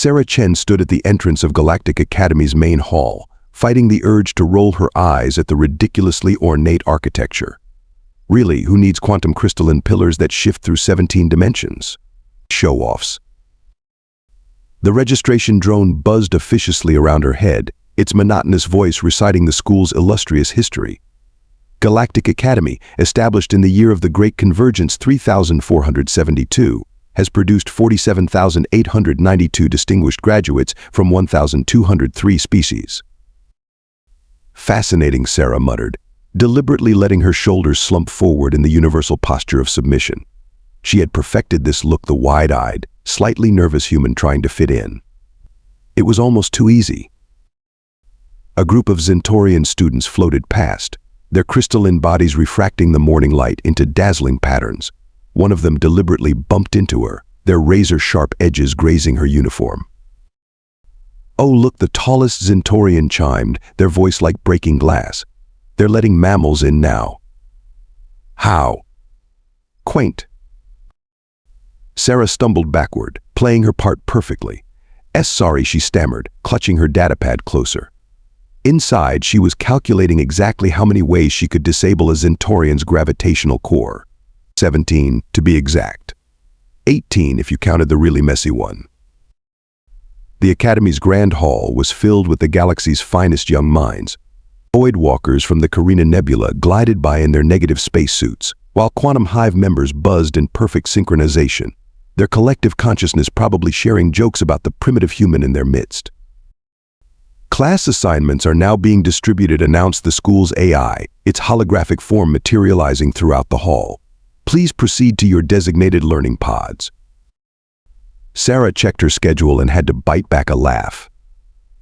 Sarah Chen stood at the entrance of Galactic Academy's main hall, fighting the urge to roll her eyes at the ridiculously ornate architecture. Really, who needs quantum crystalline pillars that shift through 17 dimensions? Show-offs. The registration drone buzzed officiously around her head, its monotonous voice reciting the school's illustrious history. Galactic Academy, established in the year of the Great Convergence 3472, has produced 47,892 distinguished graduates from 1,203 species. Fascinating, Sarah muttered, deliberately letting her shoulders slump forward in the universal posture of submission. She had perfected this look, the wide-eyed, slightly nervous human trying to fit in. It was almost too easy. A group of Xentorian students floated past, their crystalline bodies refracting the morning light into dazzling patterns. One of them deliberately bumped into her, their razor-sharp edges grazing her uniform. "Oh, look," the tallest Xentorian chimed, their voice like breaking glass. "They're letting mammals in now." "How?" "Quaint." Sarah stumbled backward, playing her part perfectly. Sorry," she stammered, clutching her datapad closer. Inside, she was calculating exactly how many ways she could disable a Xentorian's gravitational core. 17, to be exact. 18 if you counted the really messy one. The Academy's Grand Hall was filled with the galaxy's finest young minds. Void walkers from the Carina Nebula glided by in their negative spacesuits, while Quantum Hive members buzzed in perfect synchronization, their collective consciousness probably sharing jokes about the primitive human in their midst. "Class assignments are now being distributed," announced the school's AI, its holographic form materializing throughout the hall. "Please proceed to your designated learning pods." Sarah checked her schedule and had to bite back a laugh.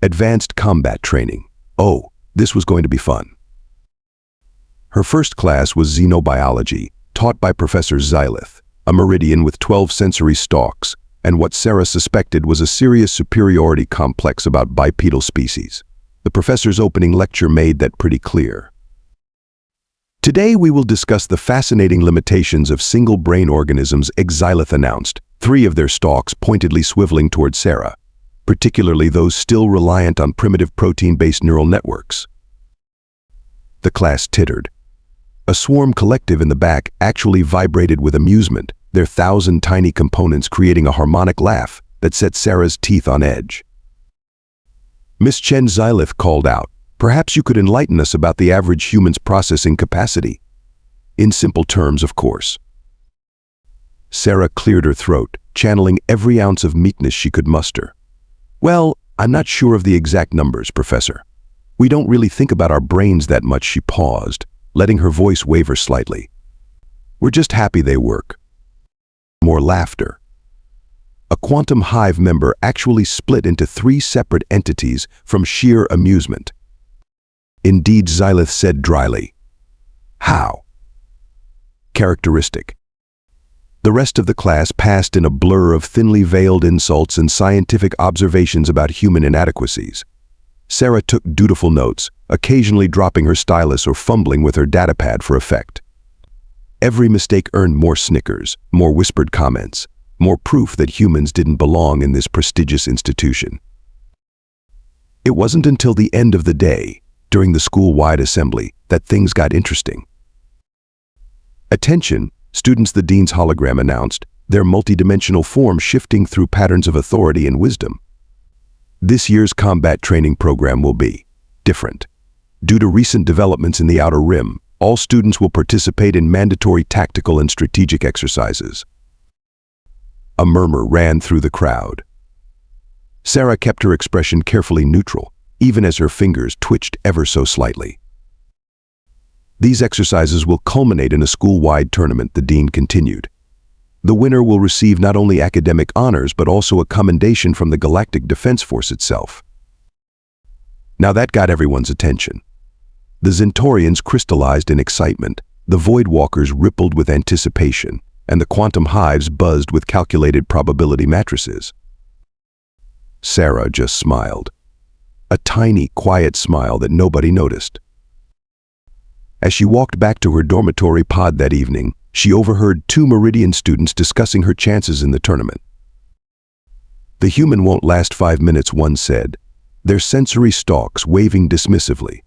Advanced combat training. Oh, this was going to be fun. Her first class was Xenobiology, taught by Professor Xylith, a meridian with 12 sensory stalks, and what Sarah suspected was a serious superiority complex about bipedal species. The professor's opening lecture made that pretty clear. "Today we will discuss the fascinating limitations of single-brain organisms," Xylith announced, 3 of their stalks pointedly swiveling toward Sarah, particularly those still reliant on primitive protein-based neural networks. The class tittered. A swarm collective in the back actually vibrated with amusement, their 1,000 tiny components creating a harmonic laugh that set Sarah's teeth on edge. "Miss Chen," Xylith called out, "perhaps you could enlighten us about the average human's processing capacity." In simple terms, of course. Sarah cleared her throat, channeling every ounce of meekness she could muster. "Well, I'm not sure of the exact numbers, Professor. We don't really think about our brains that much." She paused, letting her voice waver slightly. "We're just happy they work." More laughter. A Quantum Hive member actually split into 3 separate entities from sheer amusement. "Indeed," Xylith said dryly. "How?" "Characteristic." The rest of the class passed in a blur of thinly veiled insults and scientific observations about human inadequacies. Sarah took dutiful notes, occasionally dropping her stylus or fumbling with her datapad for effect. Every mistake earned more snickers, more whispered comments, more proof that humans didn't belong in this prestigious institution. It wasn't until the end of the day, during the school-wide assembly, that things got interesting. "Attention, students," the dean's hologram announced, their multidimensional form shifting through patterns of authority and wisdom. "This year's combat training program will be different. Due to recent developments in the Outer Rim, all students will participate in mandatory tactical and strategic exercises." A murmur ran through the crowd. Sarah kept her expression carefully neutral, even as her fingers twitched ever so slightly. "These exercises will culminate in a school-wide tournament," the dean continued. "The winner will receive not only academic honors but also a commendation from the Galactic Defense Force itself." Now that got everyone's attention. The Xentorians crystallized in excitement, the Void Walkers rippled with anticipation, and the Quantum Hives buzzed with calculated probability matrices. Sarah just smiled. A tiny, quiet smile that nobody noticed. As she walked back to her dormitory pod that evening, she overheard 2 Meridian students discussing her chances in the tournament. The human won't last 5 minutes, one said, their sensory stalks waving dismissively.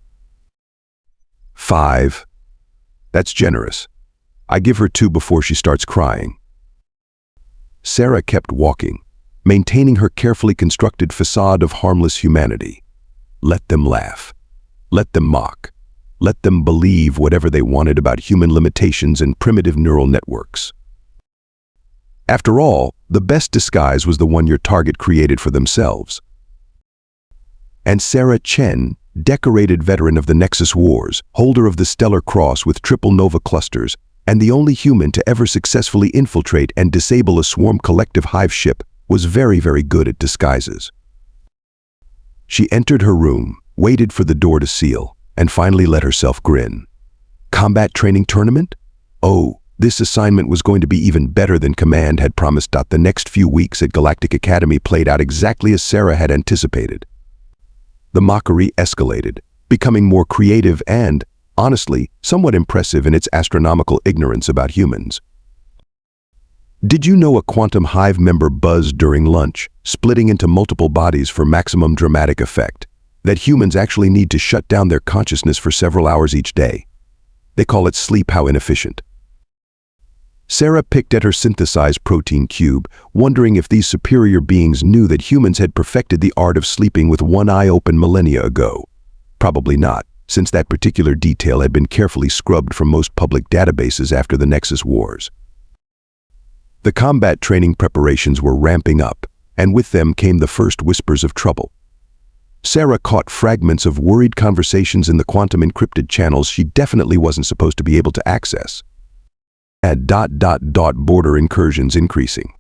5. That's generous. I give her 2 before she starts crying. Sarah kept walking, maintaining her carefully constructed facade of harmless humanity. Let them laugh. Let them mock. Let them believe whatever they wanted about human limitations and primitive neural networks. After all, the best disguise was the one your target created for themselves. And Sarah Chen, decorated veteran of the Nexus Wars, holder of the Stellar Cross with triple nova clusters, and the only human to ever successfully infiltrate and disable a swarm collective hive ship, was very, very good at disguises. She entered her room, waited for the door to seal, and finally let herself grin. Combat training tournament? Oh, this assignment was going to be even better than Command had promised. The next few weeks at Galactic Academy played out exactly as Sarah had anticipated. The mockery escalated, becoming more creative and, honestly, somewhat impressive in its astronomical ignorance about humans. Did you know a quantum hive member buzzed during lunch, splitting into multiple bodies for maximum dramatic effect, that humans actually need to shut down their consciousness for several hours each day? They call it sleep. How inefficient. Sarah picked at her synthesized protein cube, wondering if these superior beings knew that humans had perfected the art of sleeping with one eye open millennia ago. Probably not, since that particular detail had been carefully scrubbed from most public databases after the Nexus Wars. The combat training preparations were ramping up, and with them came the first whispers of trouble. Sarah caught fragments of worried conversations in the quantum encrypted channels she definitely wasn't supposed to be able to access. Border incursions increasing.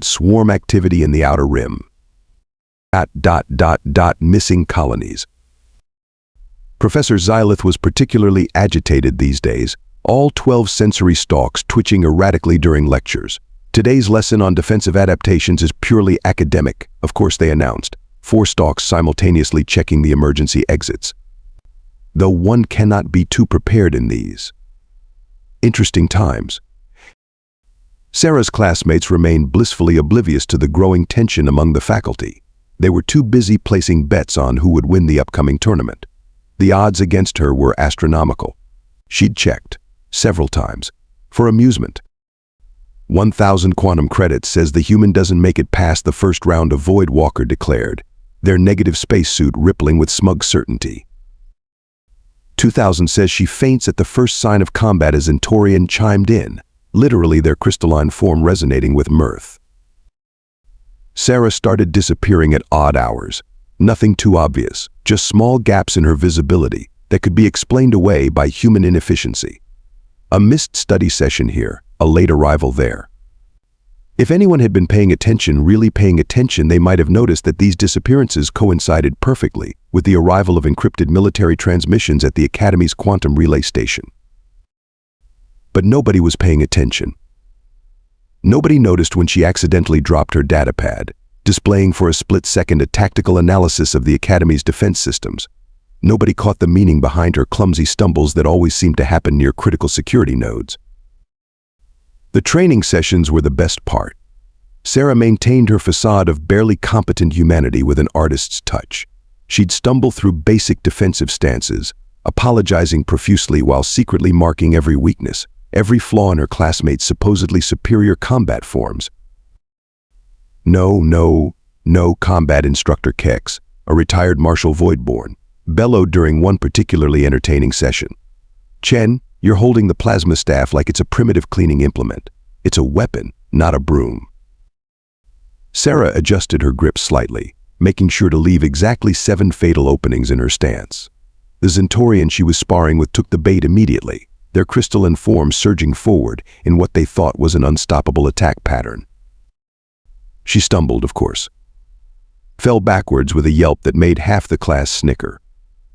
Swarm activity in the outer rim. Missing colonies. Professor Xylith was particularly agitated these days, all 12 sensory stalks twitching erratically during lectures. Today's lesson on defensive adaptations is purely academic, of course, they announced, 4 stalks simultaneously checking the emergency exits. Though one cannot be too prepared in these interesting times. Sarah's classmates remained blissfully oblivious to the growing tension among the faculty. They were too busy placing bets on who would win the upcoming tournament. The odds against her were astronomical. She'd checked, several times, for amusement. 1,000 quantum credits says the human doesn't make it past the first round of Void, Walker declared, their negative spacesuit rippling with smug certainty. 2,000 says she faints at the first sign of combat as Zentorian chimed in, literally their crystalline form resonating with mirth. Sarah started disappearing at odd hours. Nothing too obvious, just small gaps in her visibility that could be explained away by human inefficiency. A missed study session here, a late arrival there. If anyone had been paying attention, really paying attention, they might have noticed that these disappearances coincided perfectly with the arrival of encrypted military transmissions at the Academy's quantum relay station. But nobody was paying attention. Nobody noticed when she accidentally dropped her datapad, displaying for a split second a tactical analysis of the Academy's defense systems. Nobody caught the meaning behind her clumsy stumbles that always seemed to happen near critical security nodes. The training sessions were the best part. Sarah maintained her facade of barely competent humanity with an artist's touch. She'd stumble through basic defensive stances, apologizing profusely while secretly marking every weakness, every flaw in her classmates' supposedly superior combat forms. No, combat instructor Kex, a retired Marshal Voidborn, bellowed during one particularly entertaining session. Chen, you're holding the plasma staff like it's a primitive cleaning implement. It's a weapon, not a broom. Sarah adjusted her grip slightly, making sure to leave exactly 7 fatal openings in her stance. The Zentorian she was sparring with took the bait immediately, their crystalline form surging forward in what they thought was an unstoppable attack pattern. She stumbled, of course. Fell backwards with a yelp that made half the class snicker.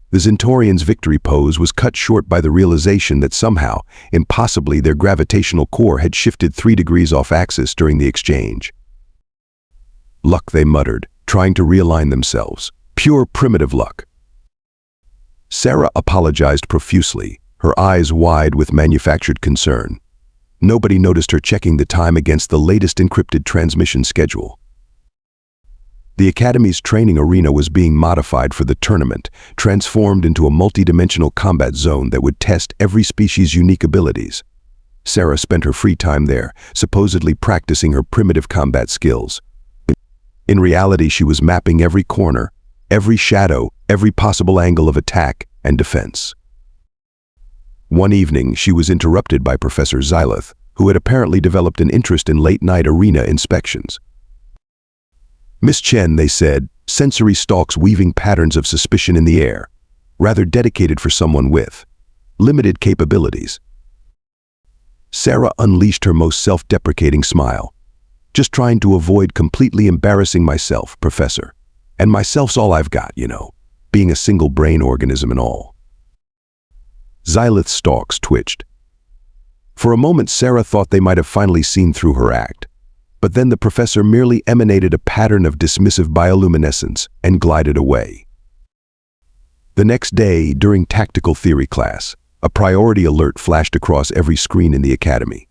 The Zentorian's victory pose was cut short by the realization that somehow, impossibly, their gravitational core had shifted 3 degrees off axis during the exchange. Luck, they muttered, trying to realign themselves. Pure primitive luck. Sarah apologized profusely, her eyes wide with manufactured concern. Nobody noticed her checking the time against the latest encrypted transmission schedule. The Academy's training arena was being modified for the tournament, transformed into a multi-dimensional combat zone that would test every species' unique abilities. Sarah spent her free time there, supposedly practicing her primitive combat skills. In reality, she was mapping every corner, every shadow, every possible angle of attack and defense. One evening, she was interrupted by Professor Xylith, who had apparently developed an interest in late-night arena inspections. Miss Chen, they said, sensory stalks weaving patterns of suspicion in the air, rather dedicated for someone with limited capabilities. Sarah unleashed her most self-deprecating smile. Just trying to avoid completely embarrassing myself, Professor. And myself's all I've got, being a single brain organism and all. Xylith's stalks twitched. For a moment, Sarah thought they might have finally seen through her act. But then the professor merely emanated a pattern of dismissive bioluminescence and glided away. The next day, during tactical theory class, a priority alert flashed across every screen in the academy.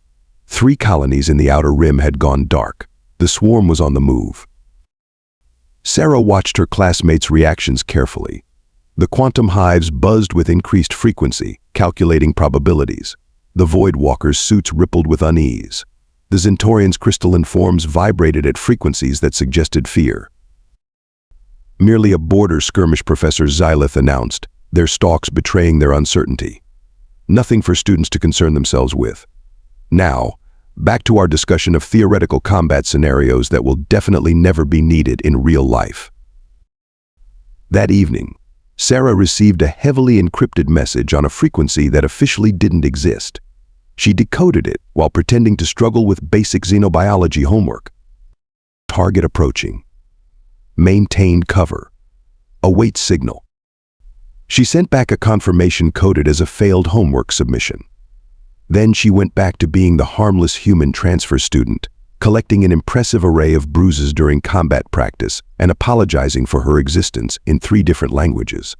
3 colonies in the outer rim had gone dark. The swarm was on the move. Sarah watched her classmates' reactions carefully. The quantum hives buzzed with increased frequency, calculating probabilities. The Void Walkers' suits rippled with unease. The Zentorians' crystalline forms vibrated at frequencies that suggested fear. Merely a border skirmish, Professor Xylith announced, their stalks betraying their uncertainty. Nothing for students to concern themselves with. Now, back to our discussion of theoretical combat scenarios that will definitely never be needed in real life. That evening, Sarah received a heavily encrypted message on a frequency that officially didn't exist. She decoded it while pretending to struggle with basic xenobiology homework. Target approaching. Maintain cover. Await signal. She sent back a confirmation coded as a failed homework submission. Then she went back to being the harmless human transfer student, collecting an impressive array of bruises during combat practice and apologizing for her existence in 3 different languages.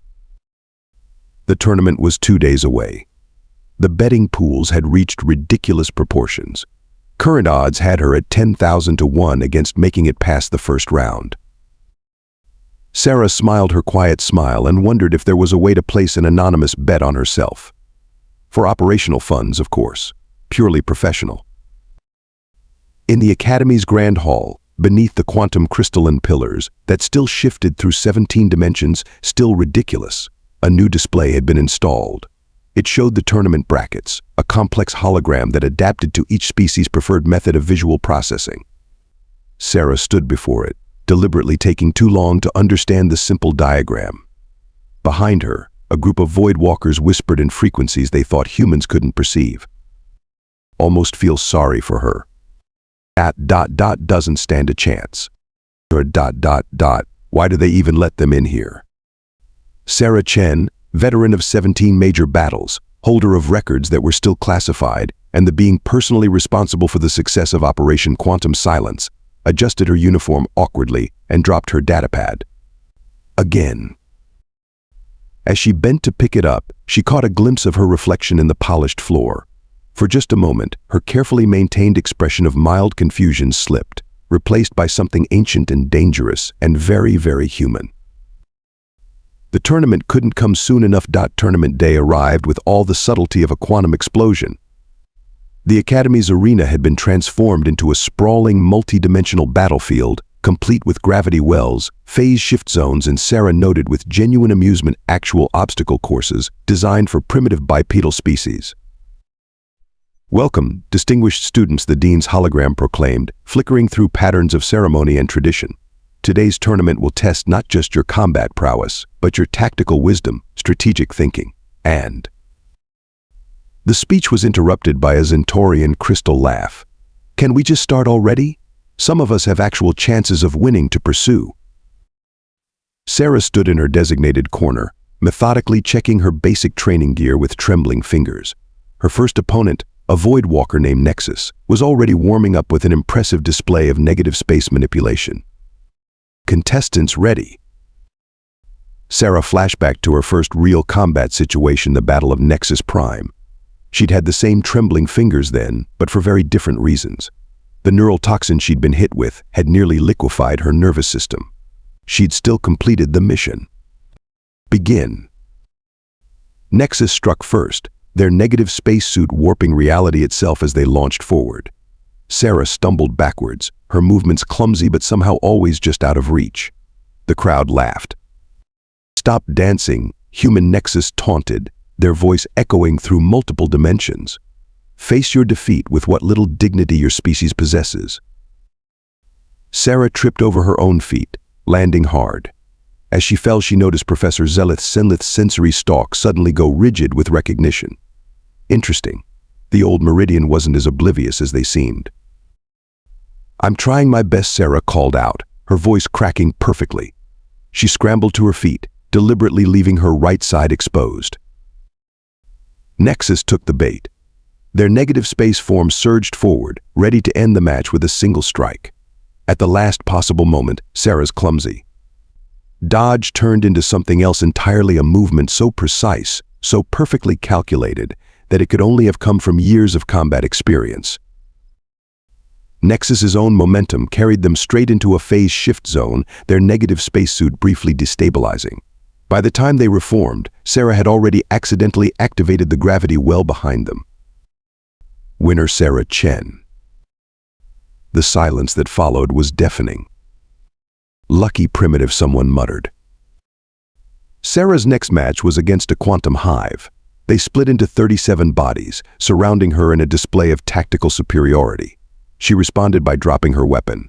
The tournament was 2 days away. The betting pools had reached ridiculous proportions. Current odds had her at 10,000 to 1 against making it past the first round. Sarah smiled her quiet smile and wondered if there was a way to place an anonymous bet on herself. For operational funds, of course, purely professional. In the Academy's Grand Hall, beneath the quantum crystalline pillars that still shifted through 17 dimensions, still ridiculous, a new display had been installed. It showed the tournament brackets, a complex hologram that adapted to each species' preferred method of visual processing. Sarah stood before it, deliberately taking too long to understand the simple diagram. Behind her, a group of Void Walkers whispered in frequencies they thought humans couldn't perceive. Almost feel sorry for her. Doesn't stand a chance. Or why do they even let them in here? Sarah Chen, veteran of 17 major battles, holder of records that were still classified, and the being personally responsible for the success of Operation Quantum Silence, adjusted her uniform awkwardly and dropped her datapad. Again. As she bent to pick it up, she caught a glimpse of her reflection in the polished floor. For just a moment, her carefully maintained expression of mild confusion slipped, replaced by something ancient and dangerous and very, very human. The tournament couldn't come soon enough. Tournament day arrived with all the subtlety of a quantum explosion. The Academy's arena had been transformed into a sprawling, multi-dimensional battlefield, complete with gravity wells, phase shift zones, and Sarah noted with genuine amusement actual obstacle courses designed for primitive bipedal species. "Welcome, distinguished students," the dean's hologram proclaimed, flickering through patterns of ceremony and tradition. "Today's tournament will test not just your combat prowess, but your tactical wisdom, strategic thinking, and..." The speech was interrupted by a Zentorian crystal laugh. "Can we just start already? Some of us have actual chances of winning to pursue." Sarah stood in her designated corner, methodically checking her basic training gear with trembling fingers. Her first opponent, a Void Walker named Nexus, was already warming up with an impressive display of negative space manipulation. "Contestants ready." Sarah flashback to her first real combat situation, the Battle of Nexus Prime. She'd had the same trembling fingers then, but for very different reasons. The neural toxin she'd been hit with had nearly liquefied her nervous system. She'd still completed the mission. Begin. Nexus struck first, their negative spacesuit warping reality itself as they launched forward. Sarah stumbled backwards, her movements clumsy but somehow always just out of reach. The crowd laughed. "Stop dancing," human Nexus taunted, their voice echoing through multiple dimensions. "Face your defeat with what little dignity your species possesses." Sarah tripped over her own feet, landing hard. As she fell, she noticed Professor Zenith's sensory stalk suddenly go rigid with recognition. Interesting. The old Meridian wasn't as oblivious as they seemed. "I'm trying my best," Sarah called out, her voice cracking perfectly. She scrambled to her feet, deliberately leaving her right side exposed. Nexus took the bait. Their negative space form surged forward, ready to end the match with a single strike. At the last possible moment, Sarah's clumsy dodge turned into something else entirely, a movement so precise, so perfectly calculated, that it could only have come from years of combat experience. Nexus's own momentum carried them straight into a phase shift zone, their negative spacesuit briefly destabilizing. By the time they reformed, Sarah had already accidentally activated the gravity well behind them. Winner Sarah Chen. The silence that followed was deafening. "Lucky primitive," someone muttered. Sarah's next match was against a quantum hive. They split into 37 bodies, surrounding her in a display of tactical superiority. She responded by dropping her weapon.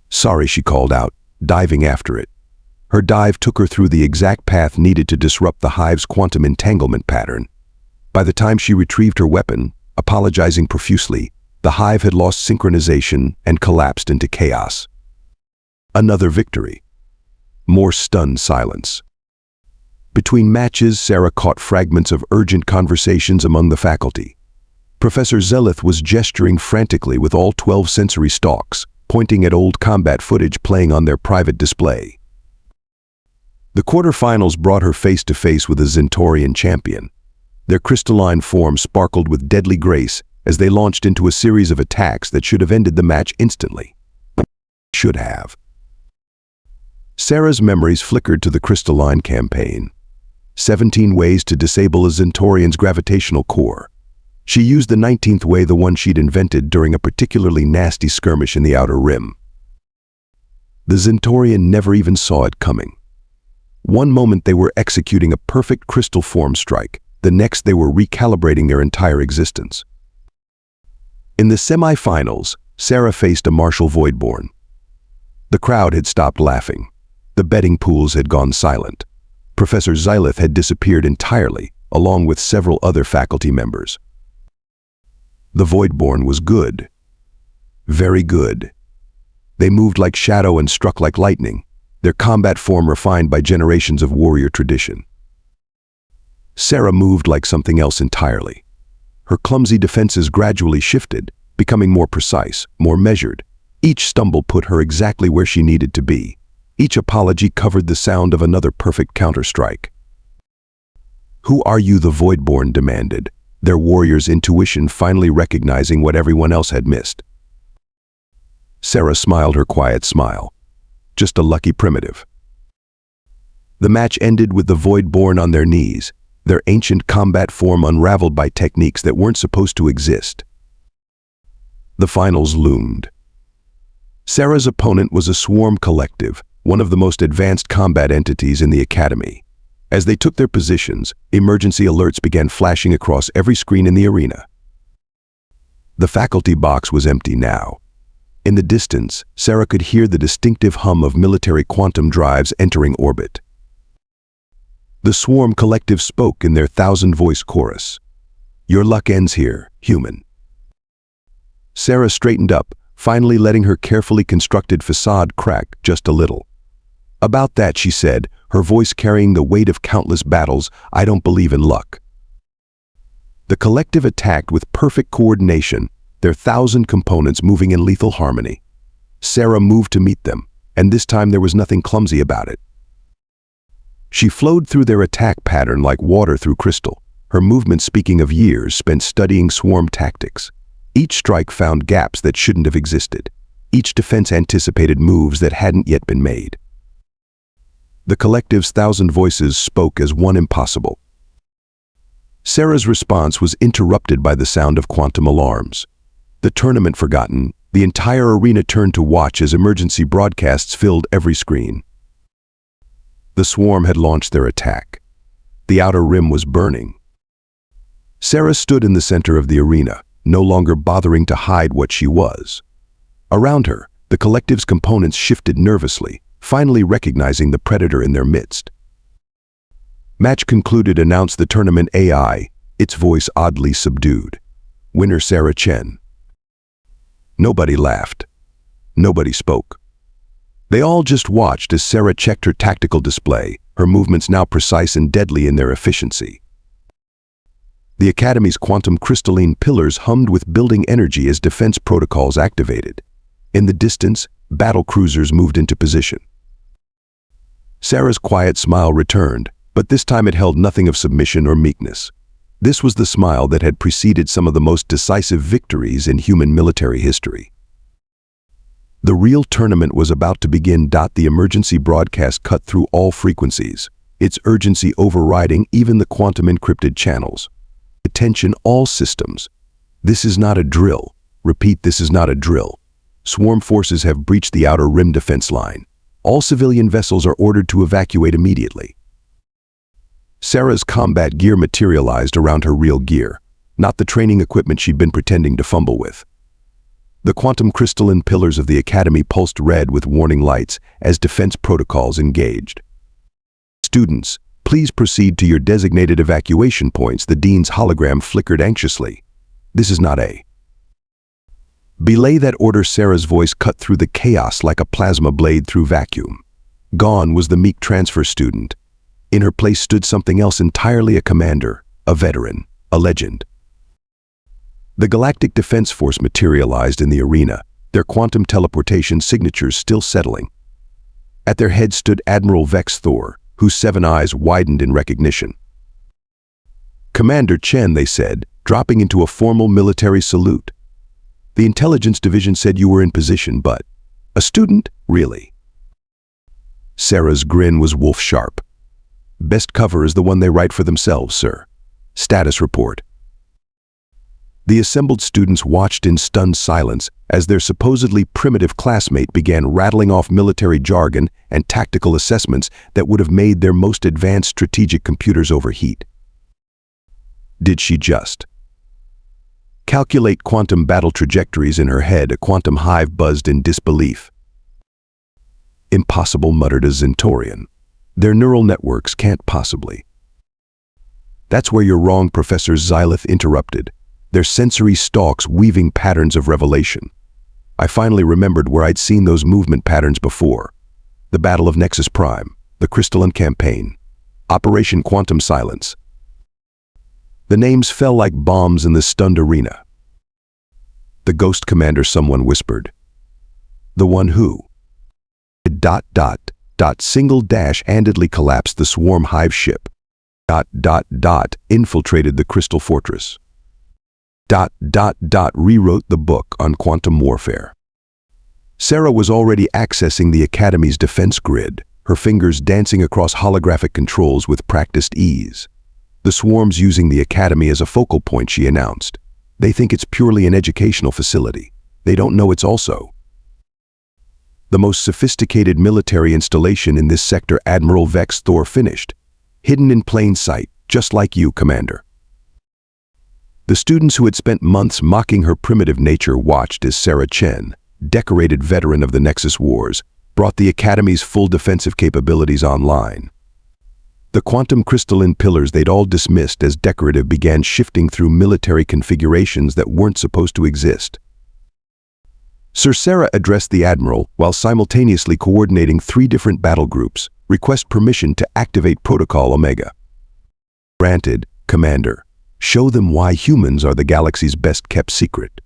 "Sorry," she called out, diving after it. Her dive took her through the exact path needed to disrupt the hive's quantum entanglement pattern. By the time she retrieved her weapon, apologizing profusely, the hive had lost synchronization and collapsed into chaos. Another victory. More stunned silence. Between matches, Sarah caught fragments of urgent conversations among the faculty. Professor Zenith was gesturing frantically with all 12 sensory stalks, pointing at old combat footage playing on their private display. The quarterfinals brought her face to face with a Zentorian champion. Their crystalline form sparkled with deadly grace as they launched into a series of attacks that should have ended the match instantly. Should have. Sarah's memories flickered to the crystalline campaign. 17 ways to disable a Zentorian's gravitational core. She used the 19th way, the one she'd invented during a particularly nasty skirmish in the Outer Rim. The Zentorian never even saw it coming. One moment they were executing a perfect crystal form strike, the next they were recalibrating their entire existence. In the semifinals, Sarah faced a martial Voidborn. The crowd had stopped laughing. The betting pools had gone silent. Professor Zenith had disappeared entirely, along with several other faculty members. The Voidborn was good. Very good. They moved like shadow and struck like lightning, their combat form refined by generations of warrior tradition. Sarah moved like something else entirely. Her clumsy defenses gradually shifted, becoming more precise, more measured. Each stumble put her exactly where she needed to be. Each apology covered the sound of another perfect counterstrike. "Who are you?" the Voidborn demanded, their warrior's intuition finally recognizing what everyone else had missed. Sarah smiled her quiet smile. "Just a lucky primitive." The match ended with the Voidborn on their knees, their ancient combat form unraveled by techniques that weren't supposed to exist. The finals loomed. Sarah's opponent was a swarm collective, one of the most advanced combat entities in the Academy. As they took their positions, emergency alerts began flashing across every screen in the arena. The faculty box was empty now. In the distance, Sarah could hear the distinctive hum of military quantum drives entering orbit. The swarm collective spoke in their 1,000-voice chorus. "Your luck ends here, human." Sarah straightened up, finally letting her carefully constructed facade crack just a little. "About that," she said, her voice carrying the weight of countless battles, "I don't believe in luck." The collective attacked with perfect coordination, their 1,000 components moving in lethal harmony. Sarah moved to meet them, and this time there was nothing clumsy about it. She flowed through their attack pattern like water through crystal, her movements speaking of years spent studying swarm tactics. Each strike found gaps that shouldn't have existed. Each defense anticipated moves that hadn't yet been made. The collective's thousand voices spoke as one impossible. Sarah's response was interrupted by the sound of quantum alarms. The tournament forgotten, the entire arena turned to watch as emergency broadcasts filled every screen. The swarm had launched their attack. The outer rim was burning. Sarah stood in the center of the arena, no longer bothering to hide what she was. Around her, the collective's components shifted nervously, finally recognizing the predator in their midst. Match concluded, announced the tournament AI, its voice oddly subdued. Winner Sarah Chen. Nobody laughed. Nobody spoke. They all just watched as Sarah checked her tactical display, her movements now precise and deadly in their efficiency. The Academy's quantum crystalline pillars hummed with building energy as defense protocols activated. In the distance, battle cruisers moved into position. Sarah's quiet smile returned, but this time it held nothing of submission or meekness. This was the smile that had preceded some of the most decisive victories in human military history. The real tournament was about to begin. The emergency broadcast cut through all frequencies, its urgency overriding even the quantum encrypted channels. Attention all systems. This is not a drill. Repeat, this is not a drill. Swarm forces have breached the outer rim defense line. All civilian vessels are ordered to evacuate immediately. Sarah's combat gear materialized around her real gear, not the training equipment she'd been pretending to fumble with. The quantum crystalline pillars of the Academy pulsed red with warning lights as defense protocols engaged. Students, please proceed to your designated evacuation points. The dean's hologram flickered anxiously. This is not a. Belay that order. Sarah's voice cut through the chaos like a plasma blade through vacuum. Gone was the meek transfer student. In her place stood something else entirely, a commander, a veteran, a legend. The Galactic Defense Force materialized in the arena, their quantum teleportation signatures still settling. At their head stood Admiral Vex Thor, whose 7 eyes widened in recognition. Commander Chen, they said, dropping into a formal military salute. The intelligence division said you were in position, but a student? Really? Sarah's grin was wolf sharp. Best cover is the one they write for themselves, sir. Status report. The assembled students watched in stunned silence as their supposedly primitive classmate began rattling off military jargon and tactical assessments that would have made their most advanced strategic computers overheat. Did she just calculate quantum battle trajectories in her head? A quantum hive buzzed in disbelief. Impossible, muttered a Zentorian. Their neural networks can't possibly. That's where you're wrong, Professor Xylith interrupted, their sensory stalks weaving patterns of revelation. I finally remembered where I'd seen those movement patterns before. The Battle of Nexus Prime, the Crystalline Campaign, Operation Quantum Silence. The names fell like bombs in the stunned arena. The Ghost Commander, someone whispered. The one who... ... handedly collapsed the swarm hive ship. ... infiltrated the Crystal Fortress. ... rewrote the book on quantum warfare. Sarah was already accessing the Academy's defense grid, her fingers dancing across holographic controls with practiced ease. The swarm's using the Academy as a focal point, she announced. They think it's purely an educational facility. They don't know it's also the most sophisticated military installation in this sector. Admiral Vex Thor finished. Hidden in plain sight, just like you, Commander. The students who had spent months mocking her primitive nature watched as Sarah Chen, decorated veteran of the Nexus Wars, brought the Academy's full defensive capabilities online. The quantum crystalline pillars they'd all dismissed as decorative began shifting through military configurations that weren't supposed to exist. Sir Sarah addressed the Admiral while simultaneously coordinating 3 different battle groups. Request permission to activate Protocol Omega. Granted, Commander. Show them why humans are the galaxy's best-kept secret.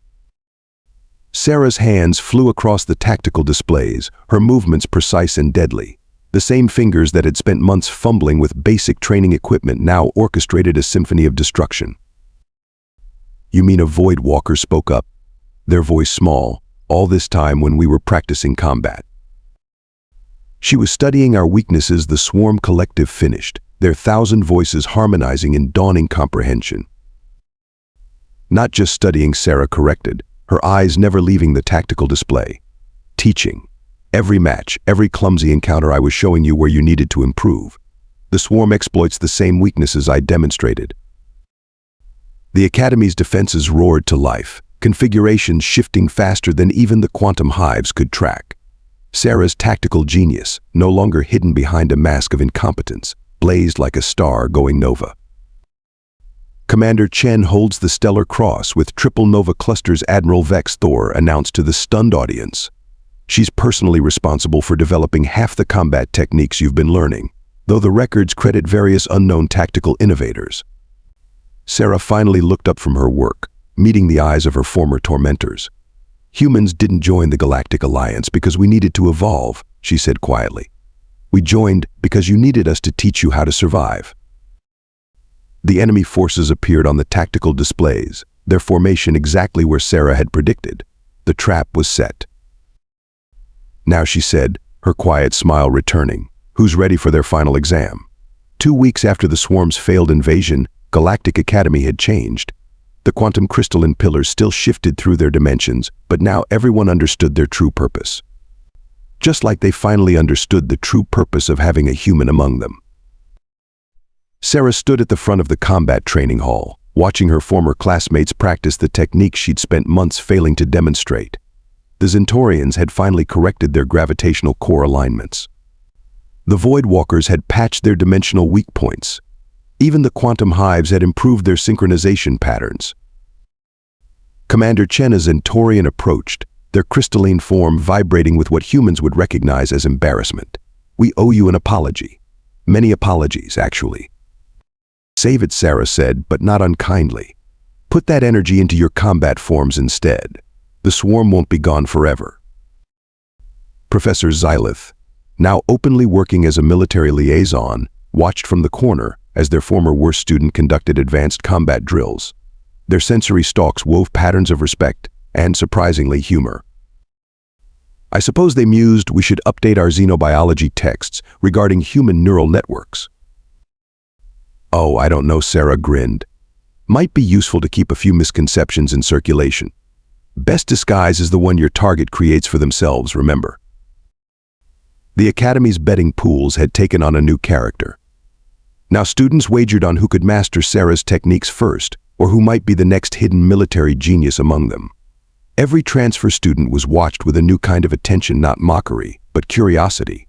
Sarah's hands flew across the tactical displays, her movements precise and deadly. The same fingers that had spent months fumbling with basic training equipment now orchestrated a symphony of destruction. "You mean a Void Walker?" spoke up, their voice small, all this time when we were practicing combat. She was studying our weaknesses. The swarm collective finished, their 1,000 voices harmonizing in dawning comprehension. "Not just studying," Sarah corrected, her eyes never leaving the tactical display. "Teaching. Every match, every clumsy encounter, I was showing you where you needed to improve. The swarm exploits the same weaknesses I demonstrated." The Academy's defenses roared to life, configurations shifting faster than even the quantum hives could track. Sarah's tactical genius, no longer hidden behind a mask of incompetence, blazed like a star going nova. "Commander Chen holds the Stellar Cross with Triple Nova Clusters," Admiral Vex Thor announced to the stunned audience. "She's personally responsible for developing half the combat techniques you've been learning, though the records credit various unknown tactical innovators." Sarah finally looked up from her work, meeting the eyes of her former tormentors. "Humans didn't join the Galactic Alliance because we needed to evolve," she said quietly. "We joined because you needed us to teach you how to survive." The enemy forces appeared on the tactical displays, their formation exactly where Sarah had predicted. The trap was set. "Now," she said, her quiet smile returning, "who's ready for their final exam?" 2 weeks after the swarm's failed invasion, Galactic Academy had changed. The quantum crystalline pillars still shifted through their dimensions, but now everyone understood their true purpose. Just like they finally understood the true purpose of having a human among them. Sarah stood at the front of the combat training hall, watching her former classmates practice the techniques she'd spent months failing to demonstrate. The Zentorians had finally corrected their gravitational core alignments. The Void Walkers had patched their dimensional weak points. Even the quantum hives had improved their synchronization patterns. Commander Chen as Zentorian approached, their crystalline form vibrating with what humans would recognize as embarrassment. "We owe you an apology. Many apologies, actually." "Save it," Sarah said, but not unkindly. "Put that energy into your combat forms instead. The swarm won't be gone forever." Professor Xylith, now openly working as a military liaison, watched from the corner as their former worst student conducted advanced combat drills. Their sensory stalks wove patterns of respect and, surprisingly, humor. "I suppose they mused we should update our xenobiology texts regarding human neural networks." "Oh, I don't know," Sarah grinned. "Might be useful to keep a few misconceptions in circulation. Best disguise is the one your target creates for themselves, remember." The Academy's betting pools had taken on a new character. Now students wagered on who could master Sarah's techniques first, or who might be the next hidden military genius among them. Every transfer student was watched with a new kind of attention, not mockery, but curiosity.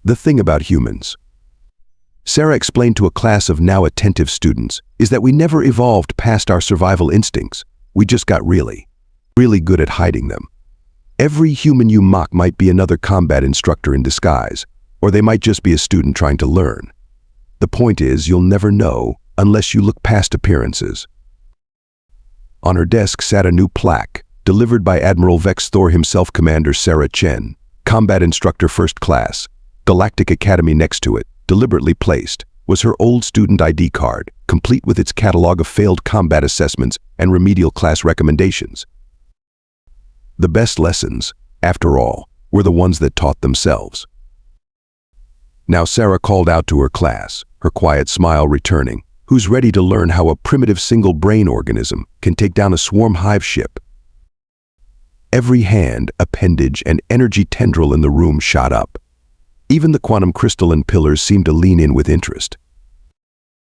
"The thing about humans," Sarah explained to a class of now attentive students, "is that we never evolved past our survival instincts. We just got really good at hiding them. Every human you mock might be another combat instructor in disguise, or they might just be a student trying to learn. The point is, you'll never know unless you look past appearances." On her desk sat a new plaque, delivered by Admiral Vex Thor himself. "Commander Sarah Chen, Combat Instructor First Class, Galactic Academy." Next to it, deliberately placed, was her old student ID card, complete with its catalog of failed combat assessments and remedial class recommendations. The best lessons, after all, were the ones that taught themselves. Now Sarah called out to her class, her quiet smile returning. "Who's ready to learn how a primitive single-brain organism can take down a swarm hive ship?" Every hand, appendage, and energy tendril in the room shot up. Even the quantum crystalline pillars seemed to lean in with interest.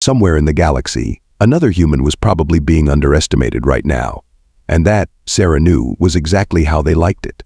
Somewhere in the galaxy, another human was probably being underestimated right now. And that, Sarah knew, was exactly how they liked it.